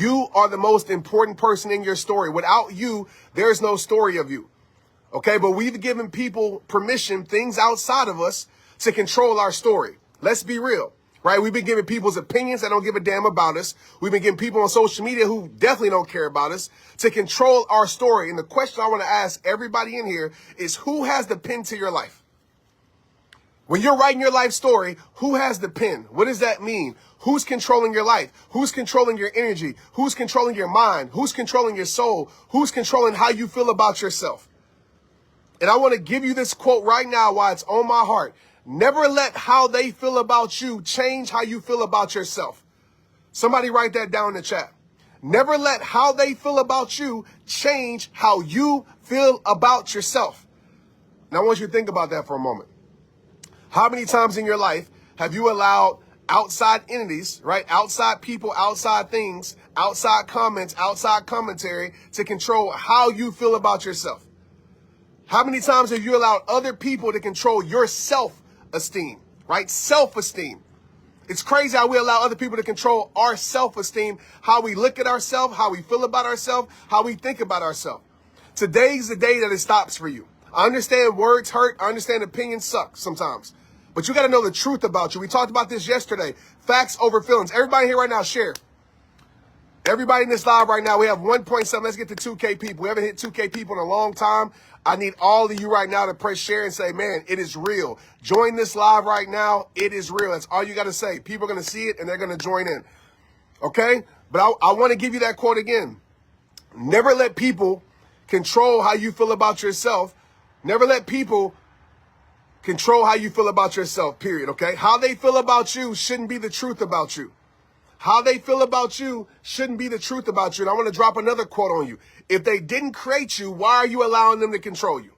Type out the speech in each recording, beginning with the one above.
You are the most important person in your story. Without you, there's no story of you. Okay, but we've given people permission, things outside of us, to control our story. Let's be real, right? We've been giving people's opinions that don't give a damn about us. We've been giving people on social media who definitely don't care about us to control our story. And the question I want to ask everybody in here is, who has the pen to your life? When you're writing your life story, who has the pen? What does that mean? Who's controlling your life? Who's controlling your energy? Who's controlling your mind? Who's controlling your soul? Who's controlling how you feel about yourself? And I want to give you this quote right now while it's on my heart. Never let how they feel about you change how you feel about yourself. Somebody write that down in the chat. Never let how they feel about you change how you feel about yourself. Now I want you to think about that for a moment. How many times in your life have you allowed outside entities, right? Outside people, outside things, outside comments, outside commentary to control how you feel about yourself? How many times have you allowed other people to control your self-esteem, right? Self-esteem. It's crazy how we allow other people to control our self-esteem, how we look at ourselves, how we feel about ourselves, how we think about ourselves. Today's the day that it stops for you. I understand words hurt. I understand opinions suck sometimes. But you got to know the truth about you. We talked about this yesterday. Facts over feelings. Everybody here right now, share. Everybody in this live right now, we have 1.7. Let's get to 2K people. We haven't hit 2K people in a long time. I need all of you right now to press share and say, man, it is real. Join this live right now. It is real. That's all you got to say. People are going to see it and they're going to join in. Okay? But I want to give you that quote again. Never let people control how you feel about yourself. Never let people control how you feel about yourself, period, okay? How they feel about you shouldn't be the truth about you. How they feel about you shouldn't be the truth about you. And I want to drop another quote on you. If they didn't create you, why are you allowing them to control you?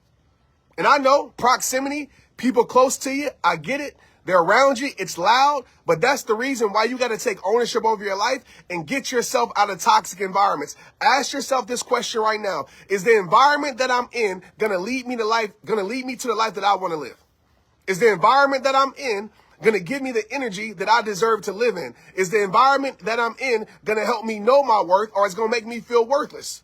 And I know proximity, people close to you, I get it. They're around you. It's loud, but that's the reason why you got to take ownership over your life and get yourself out of toxic environments. Ask yourself this question right now. Is the environment that I'm in going to lead me to the life that I want to live? Is the environment that I'm in going to give me the energy that I deserve to live in? Is the environment that I'm in going to help me know my worth, or is it going to make me feel worthless?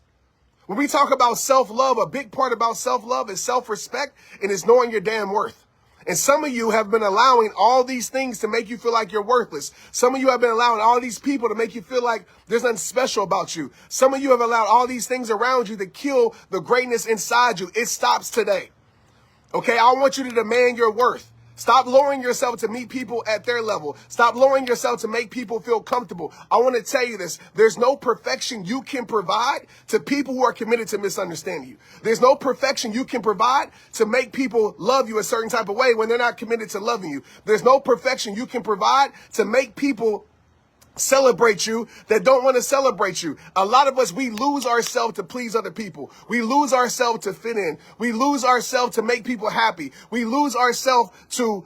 When we talk about self-love, a big part about self-love is self-respect and is knowing your damn worth. And some of you have been allowing all these things to make you feel like you're worthless. Some of you have been allowing all these people to make you feel like there's nothing special about you. Some of you have allowed all these things around you to kill the greatness inside you. It stops today. Okay, I want you to demand your worth. Stop lowering yourself to meet people at their level. Stop lowering yourself to make people feel comfortable. I want to tell you this. There's no perfection you can provide to people who are committed to misunderstanding you. There's no perfection you can provide to make people love you a certain type of way when they're not committed to loving you. There's no perfection you can provide to make people celebrate you that don't want to celebrate you. A lot of us, we lose ourselves to please other people. We lose ourselves to fit in. We lose ourselves to make people happy. We lose ourselves to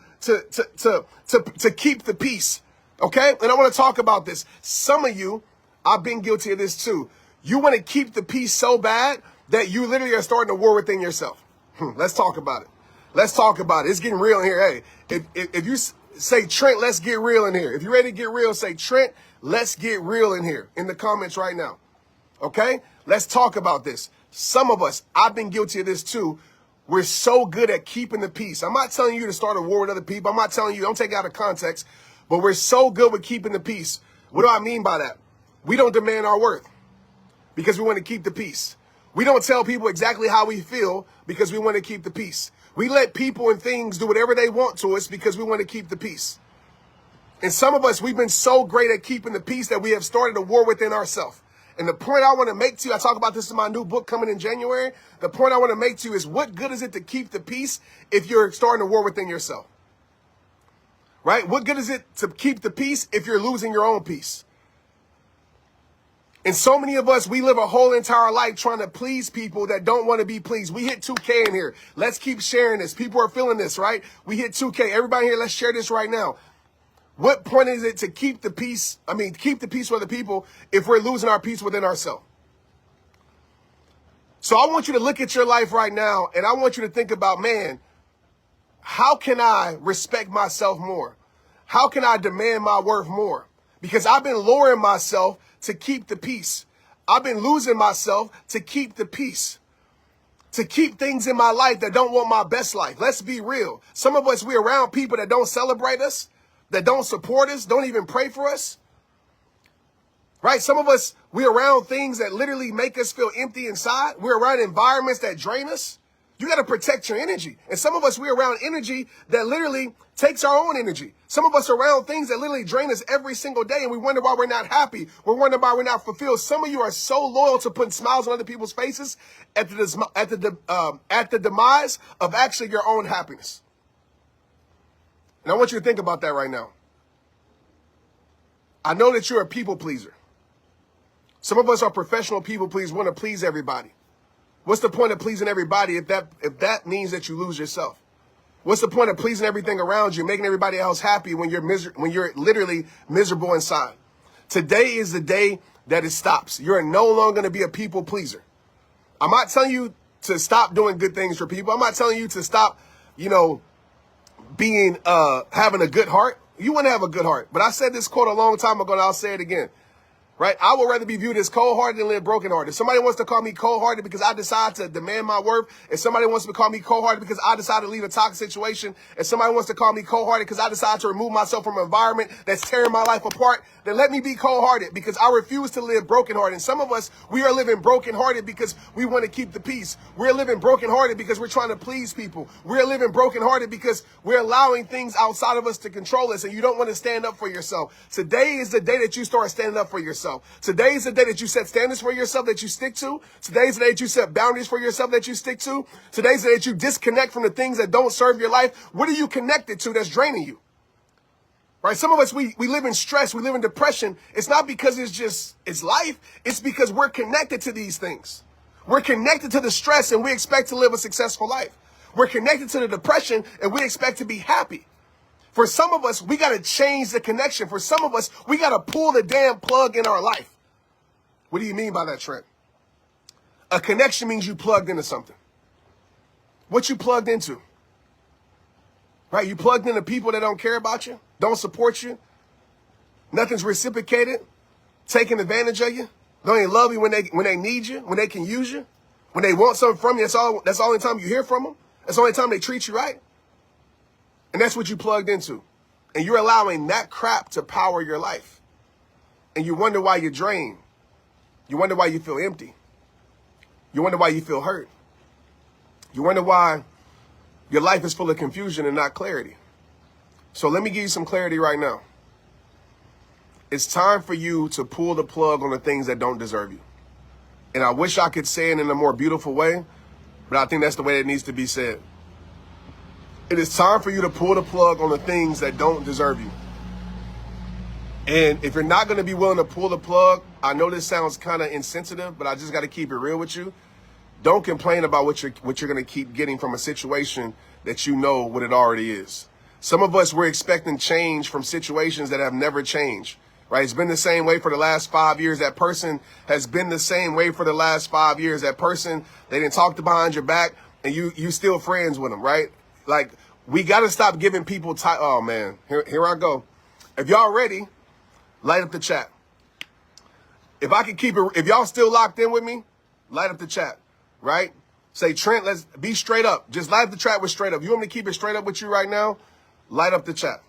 keep the peace. Okay? And I want to talk about this. Some of you, I've been guilty of this too. You want to keep the peace so bad that you literally are starting a war within yourself. Let's talk about it. Let's talk about it. It's getting real in here. Hey, if you say, Trent, let's get real in here. If you're ready to get real, say, Trent, let's get real in here in the comments right now. Okay? Let's talk about this. Some of us, I've been guilty of this too. We're so good at keeping the peace. I'm not telling you to start a war with other people. I'm not telling you, don't take it out of context, but we're so good with keeping the peace. What do I mean by that? We don't demand our worth because we want to keep the peace. We don't tell people exactly how we feel because we want to keep the peace. We let people and things do whatever they want to us because we want to keep the peace. And some of us, we've been so great at keeping the peace that we have started a war within ourselves. And the point I want to make to you, I talk about this in my new book coming in January. The point I want to make to you is, what good is it to keep the peace if you're starting a war within yourself? Right? What good is it to keep the peace if you're losing your own peace? And so many of us, we live a whole entire life trying to please people that don't want to be pleased. We hit 2K in here. Let's keep sharing this. People are feeling this, right? We hit 2K. Everybody here, let's share this right now. What point is it to keep the peace? Keep the peace with the people if we're losing our peace within ourselves. So I want you to look at your life right now, and I want you to think about, man, how can I respect myself more? How can I demand my worth more? Because I've been lowering myself to keep the peace. I've been losing myself to keep the peace. To keep things in my life that don't want my best life. Let's be real. Some of us, we're around people that don't celebrate us, that don't support us, don't even pray for us. Right? Some of us, we're around things that literally make us feel empty inside. We're around environments that drain us. You got to protect your energy. And some of us, we're around energy that literally takes our own energy. Some of us are around things that literally drain us every single day, and we wonder why we're not happy. We're wondering why we're not fulfilled. Some of you are so loyal to putting smiles on other people's faces at the demise of actually your own happiness. And I want you to think about that right now. I know that you're a people pleaser. Some of us are professional people pleasers, want to please everybody. What's the point of pleasing everybody if that means that you lose yourself? What's the point of pleasing everything around you, making everybody else happy when you're literally miserable inside? Today is the day that it stops. You're no longer going to be a people pleaser. I'm not telling you to stop doing good things for people. I'm not telling you to stop, being having a good heart. You want to have a good heart. But I said this quote a long time ago, and I'll say it again. Right? I would rather be viewed as cold-hearted than live broken-hearted. If somebody wants to call me cold-hearted because I decide to demand my worth, if somebody wants to call me cold-hearted because I decide to leave a toxic situation, if somebody wants to call me cold-hearted because I decide to remove myself from an environment that's tearing my life apart, then let me be cold-hearted because I refuse to live broken-hearted. And some of us, we are living broken-hearted because we want to keep the peace. We're living broken-hearted because we're trying to please people. We're living broken-hearted because we're allowing things outside of us to control us, and you don't want to stand up for yourself. Today is the day that you start standing up for yourself. Today is the day that you set standards for yourself that you stick to. Today's the day that you set boundaries for yourself that you stick to. Today's the day that you disconnect from the things that don't serve your life. What are you connected to that's draining you? Right? Some of us, we live in stress. We live in depression. It's not because it's life. It's because we're connected to these things. We're connected to the stress and we expect to live a successful life. We're connected to the depression and we expect to be happy. For some of us, we got to change the connection. For some of us, we got to pull the damn plug in our life. What do you mean by that, Trent? A connection means you plugged into something. What you plugged into? Right? You plugged into people that don't care about you, don't support you. Nothing's reciprocated, taking advantage of you. Don't even love you when they need you, when they can use you, when they want something from you. That's the only time you hear from them. That's the only time they treat you right. And that's what you plugged into. And you're allowing that crap to power your life. And you wonder why you're drained. You wonder why you feel empty. You wonder why you feel hurt. You wonder why your life is full of confusion and not clarity. So let me give you some clarity right now. It's time for you to pull the plug on the things that don't deserve you. And I wish I could say it in a more beautiful way, but I think that's the way it needs to be said. It is time for you to pull the plug on the things that don't deserve you. And if you're not going to be willing to pull the plug, I know this sounds kind of insensitive, but I just got to keep it real with you. Don't complain about what you're going to keep getting from a situation that you know what it already is. Some of us, we're expecting change from situations that have never changed, right? It's been the same way for the last 5 years. That person has been the same way for the last 5 years. That person, they didn't talk to behind your back and you still friends with them, right? Like, we got to stop giving people time. Oh, man, here I go. If y'all ready, light up the chat. If I can keep it, if y'all still locked in with me, light up the chat, right? Say, Trent, let's be straight up. Just light up the chat with straight up. You want me to keep it straight up with you right now? Light up the chat.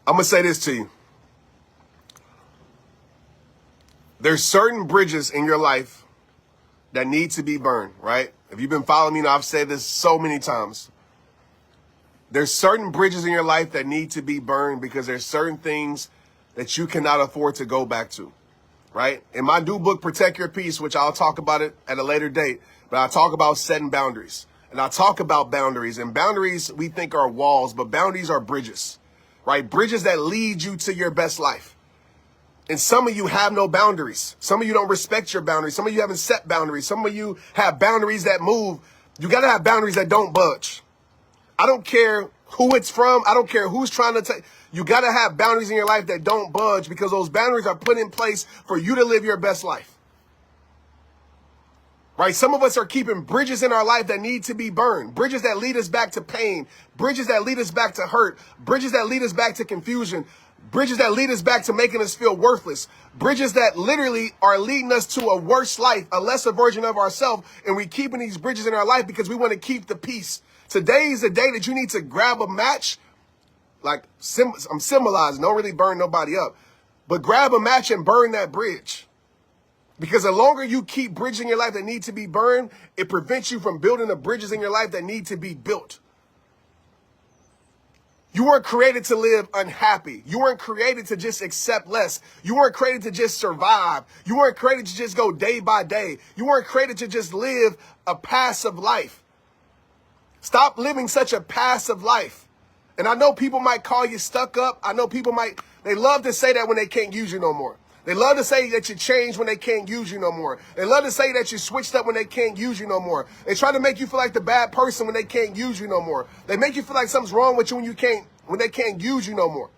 I'm going to say this to you. There's certain bridges in your life that need to be burned, right? If you've been following me, I've said this so many times. There's certain bridges in your life that need to be burned because there's certain things that you cannot afford to go back to, right? In my new book, Protect Your Peace, which I'll talk about it at a later date, but I talk about setting boundaries. And I talk about boundaries. And boundaries we think are walls, but boundaries are bridges, right? Bridges that lead you to your best life. And some of you have no boundaries. Some of you don't respect your boundaries. Some of you haven't set boundaries. Some of you have boundaries that move. You got to have boundaries that don't budge. I don't care who it's from. I don't care who's trying to take. You got to have boundaries in your life that don't budge because those boundaries are put in place for you to live your best life. right? Some of us are keeping bridges in our life that need to be burned, bridges that lead us back to pain, bridges that lead us back to hurt, bridges that lead us back to confusion, bridges that lead us back to making us feel worthless, bridges that literally are leading us to a worse life, a lesser version of ourselves, and we're keeping these bridges in our life because we want to keep the peace. Today is the day that you need to grab a match, like I'm symbolizing, don't really burn nobody up, but grab a match and burn that bridge. Because the longer you keep bridges in your life that need to be burned, it prevents you from building the bridges in your life that need to be built. You weren't created to live unhappy. You weren't created to just accept less. You weren't created to just survive. You weren't created to just go day by day. You weren't created to just live a passive life. Stop living such a passive life. And I know people might call you stuck up. I know people they love to say that when they can't use you no more. They love to say that you changed when they can't use you no more. They love to say that you switched up when they can't use you no more. They try to make you feel like the bad person when they can't use you no more. They make you feel like something's wrong with you when they can't use you no more.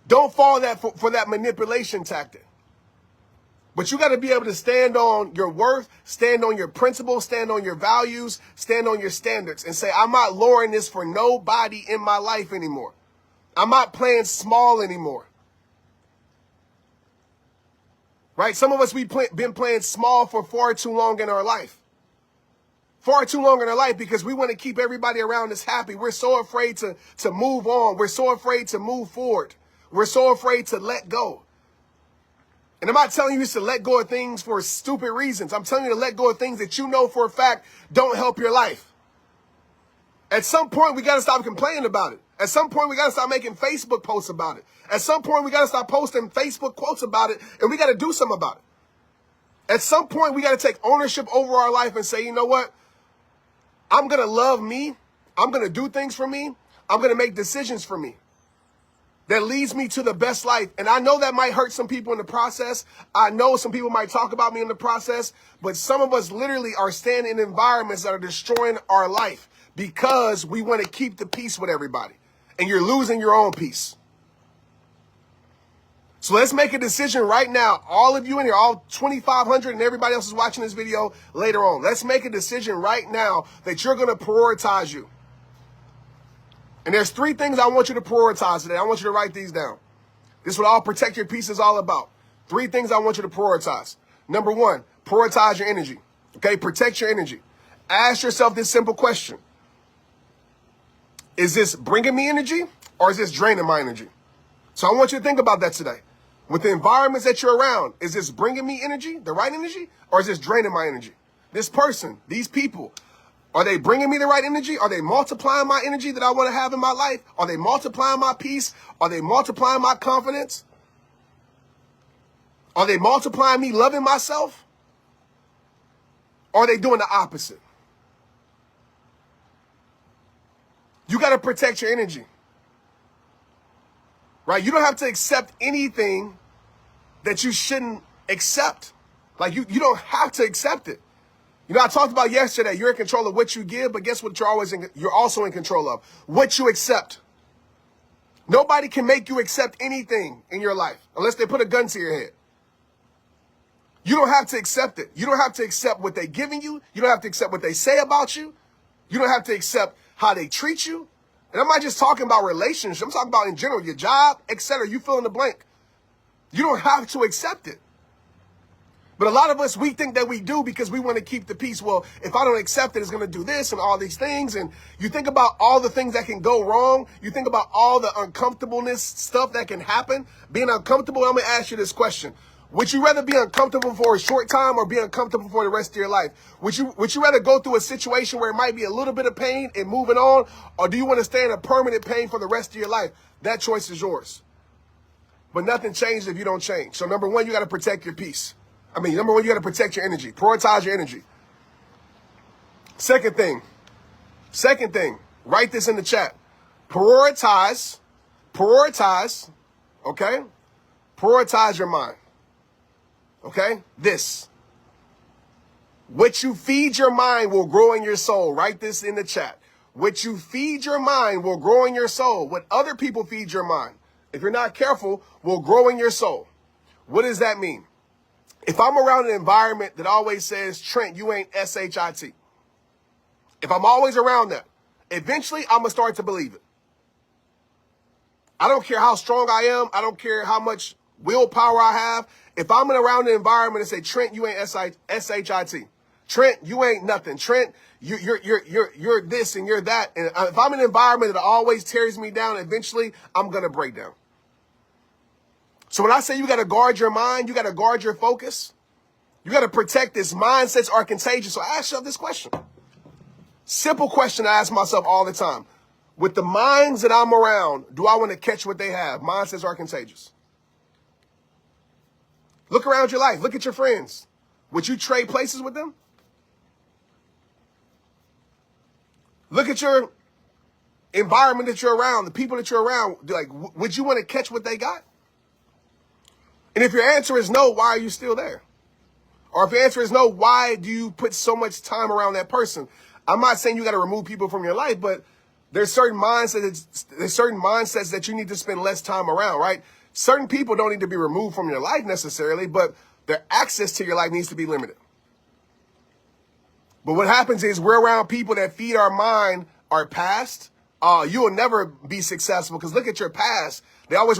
Don't fall for that manipulation tactic. But you got to be able to stand on your worth, stand on your principles, stand on your values, stand on your standards, and say, I'm not lowering this for nobody in my life anymore. I'm not playing small anymore. Right? Some of us, we've been playing small for far too long in our life. Far too long in our life because we want to keep everybody around us happy. We're so afraid to move on. We're so afraid to move forward. We're so afraid to let go. And I'm not telling you to let go of things for stupid reasons. I'm telling you to let go of things that you know for a fact don't help your life. At some point, we got to stop complaining about it. At some point, we got to stop making Facebook posts about it. At some point, we got to stop posting Facebook quotes about it, and we got to do something about it. At some point, we got to take ownership over our life and say, you know what? I'm going to love me. I'm going to do things for me. I'm going to make decisions for me that leads me to the best life. And I know that might hurt some people in the process. I know some people might talk about me in the process, but some of us literally are staying in environments that are destroying our life because we want to keep the peace with everybody. And you're losing your own peace. So let's make a decision right now. All of you in here, all 2,500 and everybody else is watching this video later on. Let's make a decision right now that you're going to prioritize you. And there's 3 things I want you to prioritize today. I want you to write these down. This is what all Protect Your Peace is all about. 3 things I want you to prioritize. Number 1, prioritize your energy. Okay, protect your energy. Ask yourself this simple question. Is this bringing me energy or is this draining my energy? So I want you to think about that today. With the environments that you're around, is this bringing me energy, the right energy, or is this draining my energy? This person, these people, are they bringing me the right energy? Are they multiplying my energy that I want to have in my life? Are they multiplying my peace? Are they multiplying my confidence? Are they multiplying me loving myself? Or are they doing the opposite? You got to protect your energy. Right? You don't have to accept anything that you shouldn't accept. Like you don't have to accept it. You know, I talked about yesterday, you're in control of what you give, but guess what you're also in control of? What you accept. Nobody can make you accept anything in your life unless they put a gun to your head. You don't have to accept it. You don't have to accept what they're giving you. You don't have to accept what they say about you. You don't have to accept how they treat you. And I'm not just talking about relationships. I'm talking about in general, your job, etc. You fill in the blank. You don't have to accept it. But a lot of us, we think that we do because we want to keep the peace. Well, if I don't accept it, it's going to do this and all these things. And you think about all the things that can go wrong. You think about all the uncomfortableness stuff that can happen. Being uncomfortable, I'm going to ask you this question. Would you rather be uncomfortable for a short time or be uncomfortable for the rest of your life? Would you rather go through a situation where it might be a little bit of pain and moving on? Or do you want to stay in a permanent pain for the rest of your life? That choice is yours. But nothing changes if you don't change. So number 1, you got to protect your peace. Number 1, you got to protect your energy. Prioritize your energy. Second thing, write this in the chat. Prioritize, okay? Prioritize your mind. Okay? This. What you feed your mind will grow in your soul. Write this in the chat. What you feed your mind will grow in your soul. What other people feed your mind, if you're not careful, will grow in your soul. What does that mean? If I'm around an environment that always says, Trent, you ain't SHIT. If I'm always around that, eventually I'm going to start to believe it. I don't care how strong I am. I don't care how much willpower I have. If I'm around an environment and say, Trent, you ain't SHIT. Trent, you ain't nothing. Trent, you're this and you're that. And if I'm in an environment that always tears me down, eventually I'm going to break down. So when I say you got to guard your mind, you got to guard your focus, you got to protect this. Mindsets are contagious. So I ask yourself this question. Simple question I ask myself all the time. With the minds that I'm around, do I want to catch what they have? Mindsets are contagious. Look around your life. Look at your friends. Would you trade places with them? Look at your environment that you're around, the people that you're around. Like, would you want to catch what they got? And if your answer is no, why are you still there? Or if your answer is no, why do you put so much time around that person? I'm not saying you got to remove people from your life, but there's certain mindsets that you need to spend less time around, right? Certain people don't need to be removed from your life necessarily, but their access to your life needs to be limited. But what happens is we're around people that feed our mind our past. You will never be successful because look at your past. They always